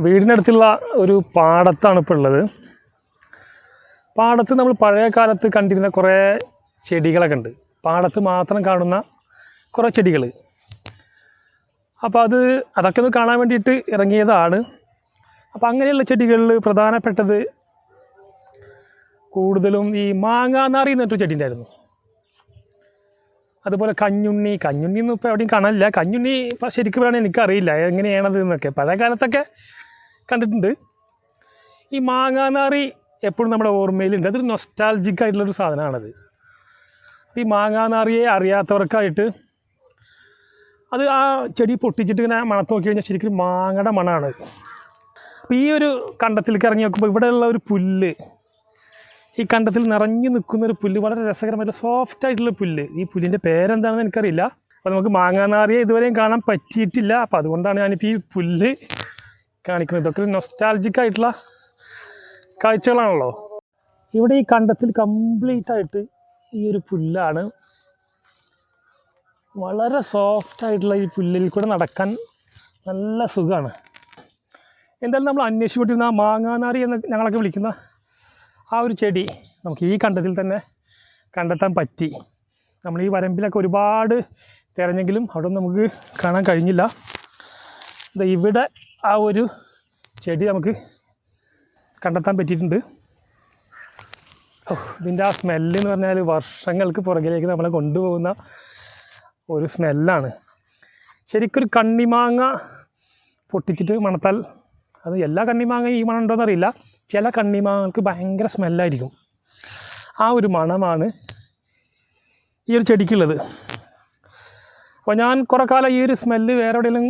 വീടിനടുത്തുള്ള ഒരു പാടത്താണ് ഇപ്പോൾ ഉള്ളത്. പാടത്ത് നമ്മൾ പഴയ കാലത്ത് കണ്ടിരുന്ന കുറേ ചെടികളൊക്കെ ഉണ്ട്. പാടത്ത് മാത്രം കാണുന്ന കുറേ ചെടികൾ. അപ്പോൾ അതൊക്കെ ഒന്ന് കാണാൻ വേണ്ടിയിട്ട് ഇറങ്ങിയതാണ്. അപ്പോൾ അങ്ങനെയുള്ള ചെടികളിൽ പ്രധാനപ്പെട്ടത് കൂടുതലും ഈ മാങ്ങാനാറി എന്നൊരു ചെടി ഉണ്ടായിരുന്നു. അതുപോലെ കഞ്ഞുണ്ണി ഒന്നും ഇപ്പോൾ എവിടെയും കാണാനില്ല. കഞ്ഞുണ്ണി ഇപ്പോൾ ശരിക്കും പറയുകയാണെങ്കിൽ എനിക്കറിയില്ല എങ്ങനെയാണത് എന്നൊക്കെ. പഴയ കാലത്തൊക്കെ കണ്ടിട്ടുണ്ട്. ഈ മാങ്ങാനാറി എപ്പോഴും നമ്മുടെ ഓർമ്മയിലുണ്ട്. അതൊരു നൊസ്റ്റാൾജിക് ആയിട്ടുള്ളൊരു സാധനമാണത്. ഈ മാങ്ങാനാറിയെ അറിയാത്തവർക്കായിട്ട് അത് ആ ചെടി പൊട്ടിച്ചിട്ട് ഇങ്ങനെ മണത്ത് നോക്കി കഴിഞ്ഞാൽ ശരിക്കും മാങ്ങയുടെ മണമാണ്. അപ്പോൾ ഈ ഒരു കണ്ടത്തിലേക്ക് ഇറങ്ങി നോക്കുമ്പോൾ ഇവിടെയുള്ള ഒരു പുല്ല്, ഈ കണ്ടത്തിൽ നിറഞ്ഞു നിൽക്കുന്നൊരു പുല്ല്, വളരെ രസകരമായിട്ട് സോഫ്റ്റായിട്ടുള്ള പുല്ല്. ഈ പുല്ലിൻ്റെ പേരെന്താണെന്ന് എനിക്കറിയില്ല. അപ്പോൾ നമുക്ക് മാങ്ങാനാറിയെ ഇതുവരെയും കാണാൻ പറ്റിയിട്ടില്ല. അപ്പോൾ അതുകൊണ്ടാണ് ഞാനിപ്പോൾ ഈ പുല്ല് കാണിക്കുന്നത്. ഇതൊക്കെ ഒരു നൊസ്റ്റാൾജിക് ആയിട്ടുള്ള കാഴ്ചകളാണല്ലോ. ഇവിടെ ഈ കണ്ടത്തിൽ കംപ്ലീറ്റായിട്ട് ഈ ഒരു പുല്ലാണ്. വളരെ സോഫ്റ്റായിട്ടുള്ള ഈ പുല്ലിൽ കൂടെ നടക്കാൻ നല്ല സുഖമാണ്. എന്തായാലും നമ്മൾ അന്വേഷിച്ചുകൊണ്ടിരുന്ന ആ മാങ്ങാനാറി എന്ന് ഞങ്ങളൊക്കെ വിളിക്കുന്ന ആ ഒരു ചെടി നമുക്ക് ഈ കണ്ടത്തിൽ തന്നെ കണ്ടെത്താൻ പറ്റി. നമ്മൾ ഈ വരമ്പിലൊക്കെ ഒരുപാട് തിരഞ്ഞെങ്കിലും അവിടെ നമുക്ക് കാണാൻ കഴിഞ്ഞില്ല. ഇവിടെ ആ ഒരു ചെടി നമുക്ക് കണ്ടെത്താൻ പറ്റിയിട്ടുണ്ട്. ഇതിൻ്റെ ആ സ്മെല്ല് എന്ന് പറഞ്ഞാൽ വർഷങ്ങൾക്ക് പുറകിലേക്ക് നമ്മളെ കൊണ്ടുപോകുന്ന ഒരു സ്മെല്ലാണ്. ശരിക്കൊരു കണ്ണിമാങ്ങ പൊട്ടിച്ചിട്ട് മണത്താൽ, അത് എല്ലാ കണ്ണിമാങ്ങ ഈ മണം ഉണ്ടോയെന്ന് അറിയില്ല, ചില കണ്ണിമാങ്ങക്ക് ഭയങ്കര സ്മെല്ലായിരിക്കും. ആ ഒരു മണമാണ് ഈ ഒരു ചെടിക്കുള്ളത്. അപ്പോൾ ഞാൻ കുറേ കാലം ഈ ഒരു സ്മെല്ല് വേറെ എവിടെയെങ്കിലും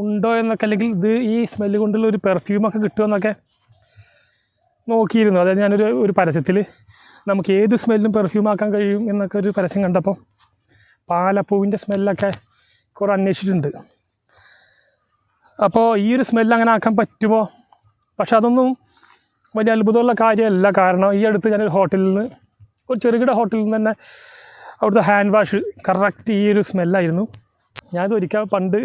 ഉണ്ടോ എന്നൊക്കെ, അല്ലെങ്കിൽ ഈ സ്മെല്ല് കൊണ്ടുള്ള ഒരു പെർഫ്യൂമൊക്കെ കിട്ടുമെന്നൊക്കെ നോക്കിയിരുന്നു. അതായത് ഞാനൊരു പരസ്യത്തിൽ നമുക്ക് ഏത് സ്മെല്ലും പെർഫ്യൂമാക്കാൻ കഴിയും എന്നൊക്കെ ഒരു പരസ്യം കണ്ടപ്പോൾ പാലപ്പൂവിൻ്റെ സ്മെല്ലൊക്കെ കുറേ അന്വേഷിച്ചിട്ടുണ്ട്. അപ്പോൾ ഈ ഒരു സ്മെല്ല് അങ്ങനെ ആക്കാൻ പറ്റുമോ? പക്ഷെ അതൊന്നും വലിയ അത്ഭുതമുള്ള കാര്യമല്ല. കാരണം ഈ അടുത്ത് ഞാനൊരു ഹോട്ടലിൽ നിന്ന്, ഒരു ചെറുകിട ഹോട്ടലിൽ നിന്ന് തന്നെ അവിടുത്തെ ഹാൻഡ് വാഷ് കറക്റ്റ് ഈ ഒരു സ്മെല്ലായിരുന്നു. ഞാനത് ഒരിക്കൽ പണ്ട്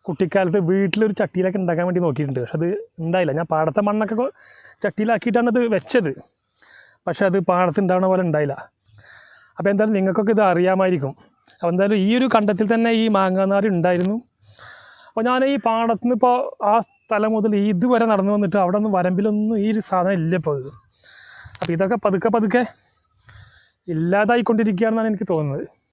കുട്ടിക്കാലത്ത് വീട്ടിലൊരു ചട്ടിയിലൊക്കെ ഉണ്ടാക്കാൻ വേണ്ടി നോക്കിയിട്ടുണ്ട്. പക്ഷെ അത് ഉണ്ടായില്ല. ഞാൻ പാടത്തെ മണ്ണൊക്കെ ചട്ടിയിലാക്കിയിട്ടാണ് അത് വെച്ചത്. പക്ഷെ അത് പാടത്ത് ഉണ്ടാവുന്ന പോലെ ഉണ്ടായില്ല. അപ്പോൾ എന്തായാലും നിങ്ങൾക്കൊക്കെ ഇത് അറിയാമായിരിക്കും. അപ്പോൾ എന്തായാലും ഈ ഒരു കണ്ടത്തിൽ തന്നെ ഈ മാങ്ങാനാറി ഉണ്ടായിരുന്നു. അപ്പോൾ ഞാൻ ഈ പാടത്ത് നിന്ന് ഇപ്പോൾ ആ സ്ഥലം മുതൽ ഇതുവരെ നടന്നു വന്നിട്ട് അവിടെ ഒന്നും വരമ്പിലൊന്നും ഈ ഒരു സാധനം ഇല്ല ഇപ്പോൾ. അപ്പോൾ ഇതൊക്കെ പതുക്കെ ഇല്ലാതായിക്കൊണ്ടിരിക്കുകയാണെന്നാണ് എനിക്ക് തോന്നുന്നത്.